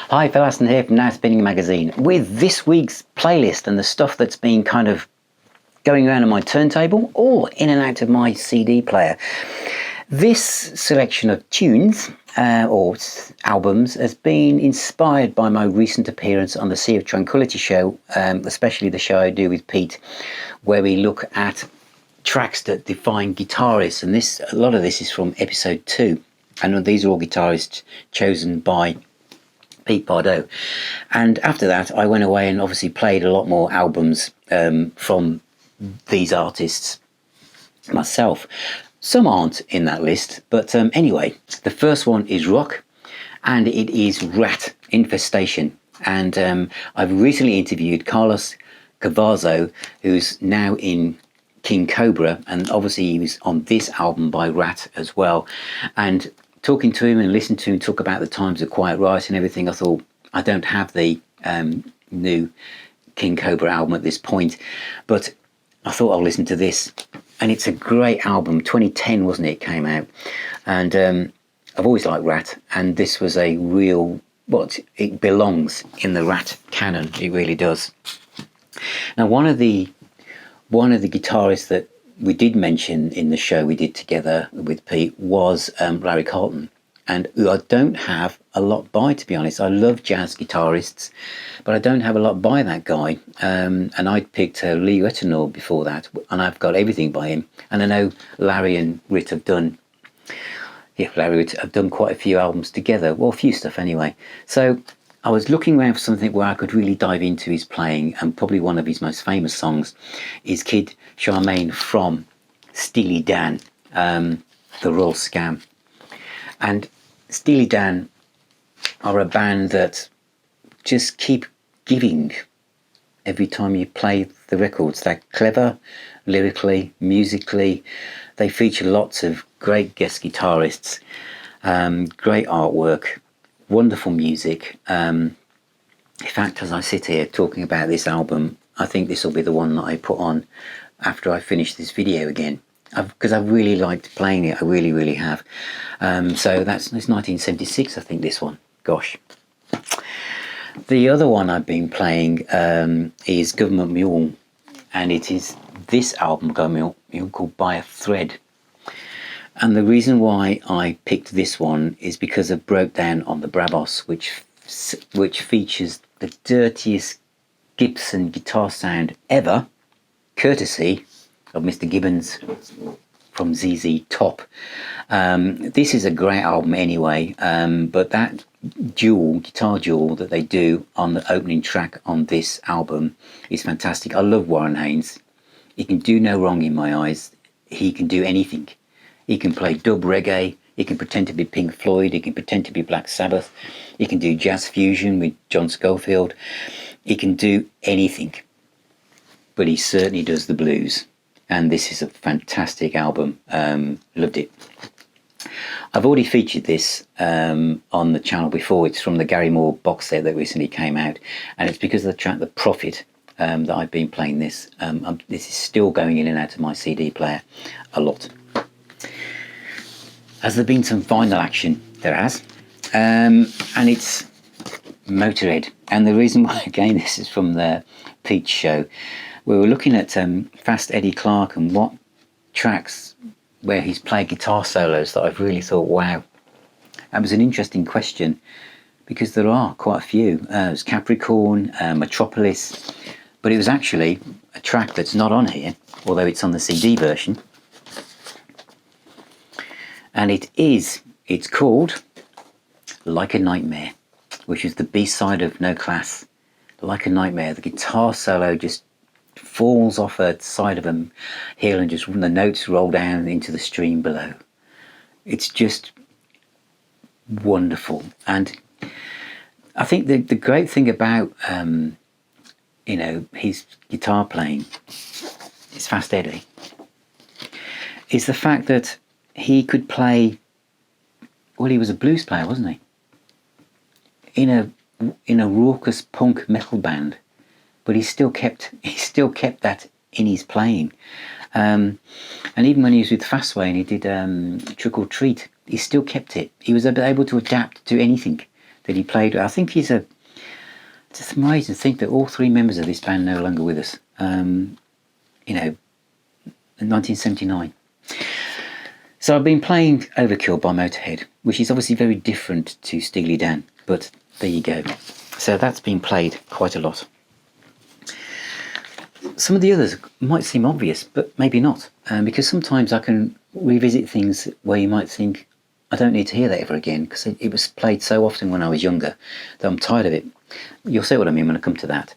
Hi, Phil Aston here from Now Spinning Magazine with this week's playlist and the stuff that's been kind of going around on my turntable or in and out of my CD player. This selection of tunes or albums has been inspired by my recent appearance on the Sea of Tranquility show, especially the show I do with Pete, where we look at tracks that define guitarists, and a lot of this is from episode 2, and these are all guitarists chosen by Pete Bardot. And after that I went away and obviously played a lot more albums from these artists myself. Some aren't in that list, but anyway, the first one is rock, and it is Ratt, Infestation. And I've recently interviewed Carlos Cavazo, who's now in King Cobra, and obviously he was on this album by Ratt as well. And talking to him and listening to him talk about the times of Quiet Riot and everything, I thought, I don't have the new King Cobra album at this point, but I thought I'll listen to this. And it's a great album. 2010, wasn't it, it came out? And I've always liked Ratt, and this was a real, it belongs in the Ratt canon. It really does. Now, one of the guitarists that we did mention in the show we did together with Pete was Larry Carlton, and who I don't have a lot by, to be honest. I love jazz guitarists, but I don't have a lot by that guy. And I picked Lee Retinour before that, and I've got everything by him. And I know Larry and Rit have done, have done quite a few albums together. Well, a few stuff anyway. So I was looking around for something where I could really dive into his playing, and probably one of his most famous songs is Kid Charmaine from Steely Dan, The Royal Scam. And Steely Dan are a band that just keep giving every time you play the records. They're clever, lyrically, musically. They feature lots of great guest guitarists, great artwork, wonderful music. In fact, as I sit here talking about this album, I think this will be the one that I put on after I finish this video again, because I've really liked playing it. I really, really have. So it's 1976, I think, this one. Gosh. The other one I've been playing is Gov't Mule, and it is this album, Gov't Mule, called By a Thread. And the reason why I picked this one is because of Broke Down on the Bravos, which features the dirtiest Gibson guitar sound ever, courtesy of Mr. Gibbons from ZZ Top. This is a great album anyway, but that guitar duel that they do on the opening track on this album is fantastic. I love Warren Haynes. He can do no wrong in my eyes. He can do anything. He can play dub reggae, he can pretend to be Pink Floyd, he can pretend to be Black Sabbath, he can do jazz fusion with John Scofield, he can do anything, but he certainly does the blues. And this is a fantastic album. Loved it. I've already featured this on the channel before. It's from the Gary Moore box set that recently came out, and it's because of the track The Prophet that I've been playing this. This is still going in and out of my CD player a lot. Has there been some vinyl action? There has. And it's Motorhead. And the reason why, again, this is from the Pete show. We were looking at Fast Eddie Clarke and what tracks where he's played guitar solos that I've really thought, wow. That was an interesting question, because there are quite a few. There's Capricorn, Metropolis, but it was actually a track that's not on here, although it's on the CD version. And it's called Like a Nightmare, which is the B-side of No Class. Like a Nightmare, the guitar solo just falls off a side of a hill and just the notes roll down into the stream below. It's just wonderful. And I think the great thing about his guitar playing, his Fast Eddie, is the fact that he could play, well, he was a blues player, wasn't he? In a raucous punk metal band, but he still kept that in his playing. And even when he was with Fastway and he did Trick or Treat, he still kept it. He was able to adapt to anything that he played. I think he's a... It's amazing to think that all three members of this band are no longer with us. You know, in 1979. So I've been playing Overkill by Motorhead, which is obviously very different to Steely Dan, but there you go. So that's been played quite a lot. Some of the others might seem obvious, but maybe not, because sometimes I can revisit things where you might think, I don't need to hear that ever again, because it was played so often when I was younger that I'm tired of it. You'll see what I mean when I come to that.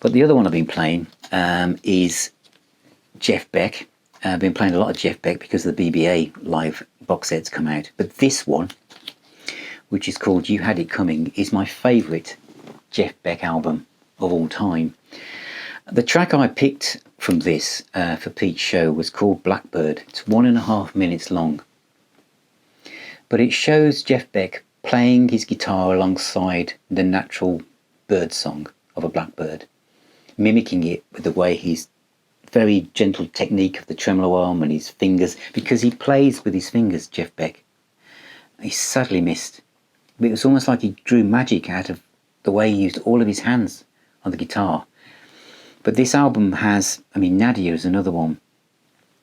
But the other one I've been playing is Jeff Beck. I've been playing a lot of Jeff Beck because the BBA live box sets come out. But this one, which is called You Had It Coming, is my favourite Jeff Beck album of all time. The track I picked from this for Pete's show was called Blackbird. It's 1.5 minutes long. But it shows Jeff Beck playing his guitar alongside the natural bird song of a blackbird, mimicking it with the way he's very gentle technique of the tremolo arm and his fingers, because he plays with his fingers, Jeff Beck. He's sadly missed. It was almost like he drew magic out of the way he used all of his hands on the guitar. But this album has, I mean, Nadia is another one,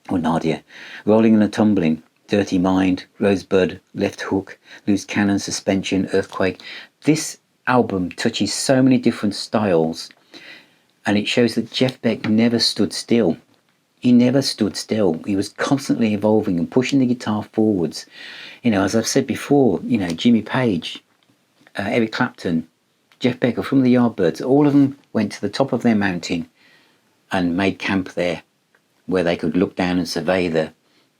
or Nadia, Rolling and a Tumbling, Dirty Mind, Rosebud, Left Hook, Loose Cannon, Suspension, Earthquake. This album touches so many different styles, and it shows that Jeff Beck never stood still. He never stood still. He was constantly evolving and pushing the guitar forwards. You know, as I've said before, you know, Jimmy Page, Eric Clapton, Jeff Beck are from the Yardbirds. All of them went to the top of their mountain and made camp there, where they could look down and survey the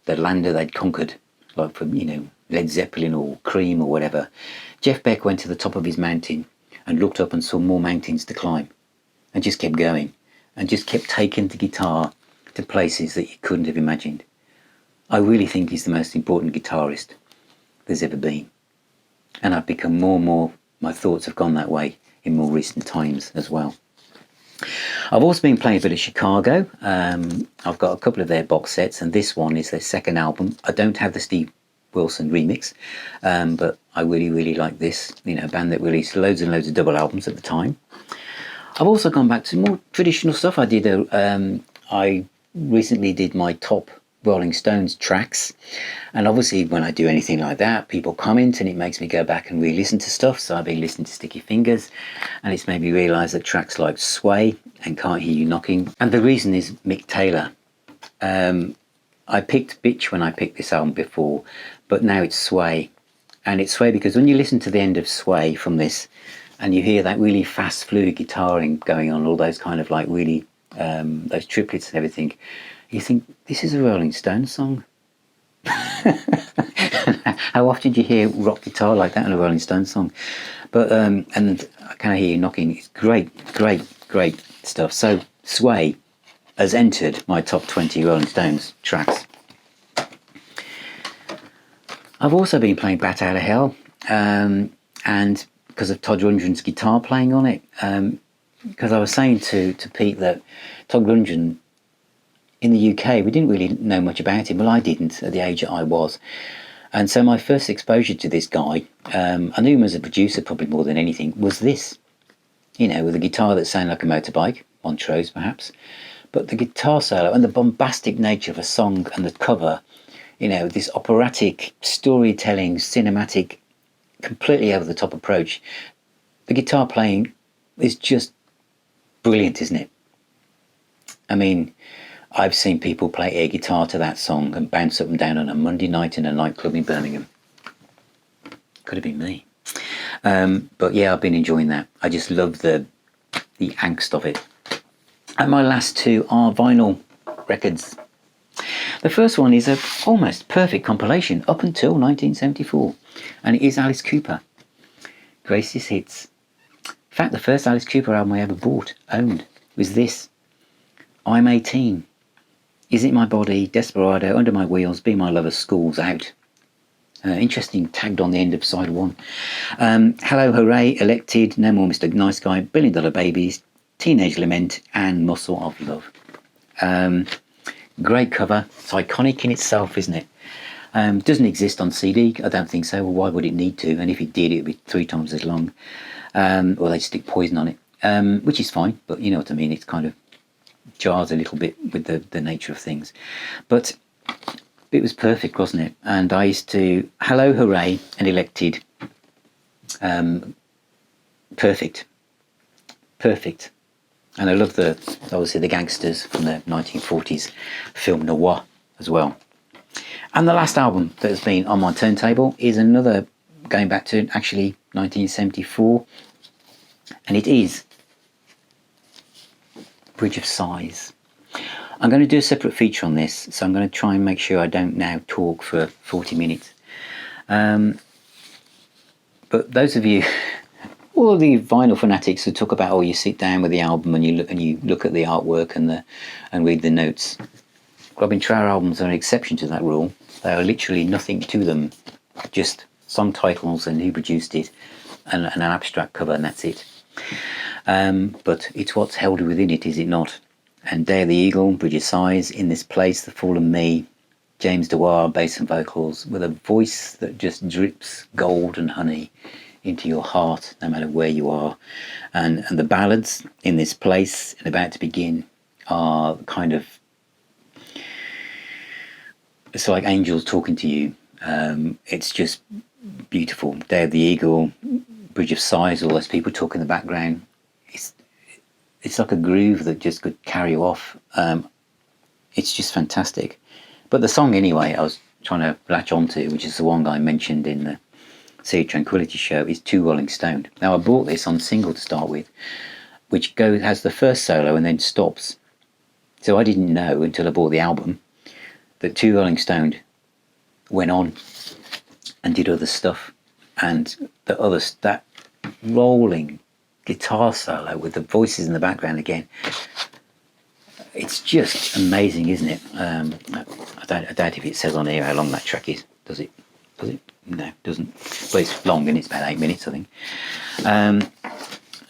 land that they'd conquered, like from, you know, Led Zeppelin or Cream or whatever. Jeff Beck went to the top of his mountain and looked up and saw more mountains to climb, and just kept going, and just kept taking the guitar to places that you couldn't have imagined. I really think he's the most important guitarist there's ever been. And I've become more and more, my thoughts have gone that way in more recent times as well. I've also been playing a bit of Chicago. I've got a couple of their box sets, and this one is their second album. I don't have the Steve Wilson remix, but I really, really like this, you know, a band that released loads and loads of double albums at the time. I've also gone back to more traditional stuff. I recently did my top Rolling Stones tracks, and obviously when I do anything like that, people comment and it makes me go back and re-listen to stuff. So I've been listening to Sticky Fingers, and it's made me realise that tracks like Sway and Can't Hear You Knocking, and the reason is Mick Taylor. I picked Bitch when I picked this album before, but now it's Sway. And it's Sway because when you listen to the end of Sway from this, and you hear that really fast fluid guitaring going on, all those kind of like really, those triplets and everything, you think, this is a Rolling Stones song? How often do you hear rock guitar like that in a Rolling Stones song? But, and Can I Hear You Knocking? It's great, great, great stuff. So Sway has entered my top 20 Rolling Stones tracks. I've also been playing Bat Out of Hell, and because of Todd Rundgren's guitar playing on it, because I was saying to Pete that Todd Rundgren, in the UK, we didn't really know much about him. Well, I didn't at the age that I was. And so my first exposure to this guy, I knew him as a producer probably more than anything, was this. You know, with a guitar that sounded like a motorbike, Montrose perhaps. But the guitar solo and the bombastic nature of a song and the cover, you know, this operatic, storytelling, cinematic, completely over the top approach. The guitar playing is just brilliant, isn't it? I mean, I've seen people play air guitar to that song and bounce up and down on a Monday night in a nightclub in Birmingham. Could have been me. But yeah, I've been enjoying that. I just love the angst of it. And my last two are vinyl records. The first one is a almost perfect compilation up until 1974, and it is Alice Cooper, Greatest Hits. In fact, the first Alice Cooper album I ever owned, was this. I'm 18. Is It My Body, Desperado, Under My Wheels, Be My Lover, School's Out. Interesting, tagged on the end of side one. Hello, Hooray, Elected, No More Mr. Nice Guy, $1 Billion Babies, Teenage Lament, and Muscle of Love. Great cover. It's iconic in itself, isn't it? Doesn't exist on CD. I don't think so. Well, why would it need to? And if it did, it would be 3 times as long. Or they'd stick poison on it, which is fine. But you know what I mean. It's kind of jars a little bit with the nature of things. But it was perfect, wasn't it? And I used to hello, hooray, and elected perfect. And I love obviously the gangsters from the 1940s film noir as well. And the last album that has been on my turntable is another, going back to actually 1974, and it is Bridge of Sighs. I'm going to do a separate feature on this, so I'm going to try and make sure I don't now talk for 40 minutes. But those of you, all of the vinyl fanatics who talk about, you sit down with the album and you look at the artwork and read the notes. Robin Trower albums are an exception to that rule. They are literally nothing to them, just song titles and who produced it, and an abstract cover, and that's it. But it's what's held within it, is it not? And Day of the Eagle, Bridge of Sighs, In This Place, The Fallen Me, James Dewar, bass and vocals, with a voice that just drips gold and honey into your heart, no matter where you are. And the ballads, In This Place and About to Begin, are kind of, it's like angels talking to you. It's just beautiful. Day of the Eagle, Bridge of Sighs, all those people talk in the background. It's like a groove that just could carry you off. It's just fantastic. But the song anyway, I was trying to latch onto, which is the one I mentioned in the Sea of Tranquility show, is Two Rolling Stone. Now I bought this on single to start with, which has the first solo and then stops. So I didn't know until I bought the album that Two Rolling Stone went on and did other stuff, and that rolling guitar solo with the voices in the background again, it's just amazing, isn't it? I doubt if it says on here how long that track is. Does it? No, it doesn't. But it's long, and it's about 8 minutes, I think. And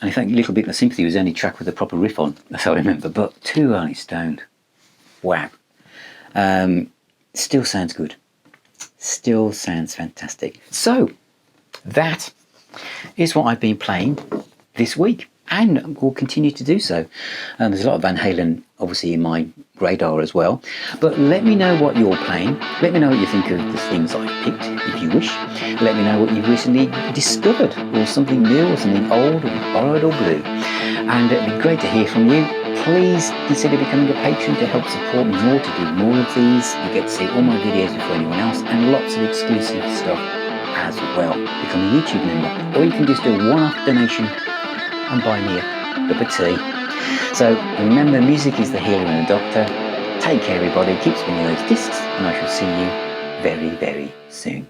in fact, Little Bit of Sympathy was the only track with a proper riff on, that's how I remember. But Two Rolling Stone, wow. Still sounds good. Still sounds fantastic. So, that is what I've been playing this week, and will continue to do so. There's a lot of Van Halen obviously in my radar as well, but let me know what you're playing. Let me know what you think of the things I picked, if you wish. Let me know what you've recently discovered, or something new, or something old, or borrowed, or blue. And it'd be great to hear from you. Please consider becoming a patron to help support me more, to do more of these. You get to see all my videos before anyone else, and lots of exclusive stuff as well. Become a YouTube member, or you can just do a one-off donation and buy me a cup of tea. So remember, music is the healer and the doctor. Take care everybody, keep spinning those discs, and I shall see you very, very soon.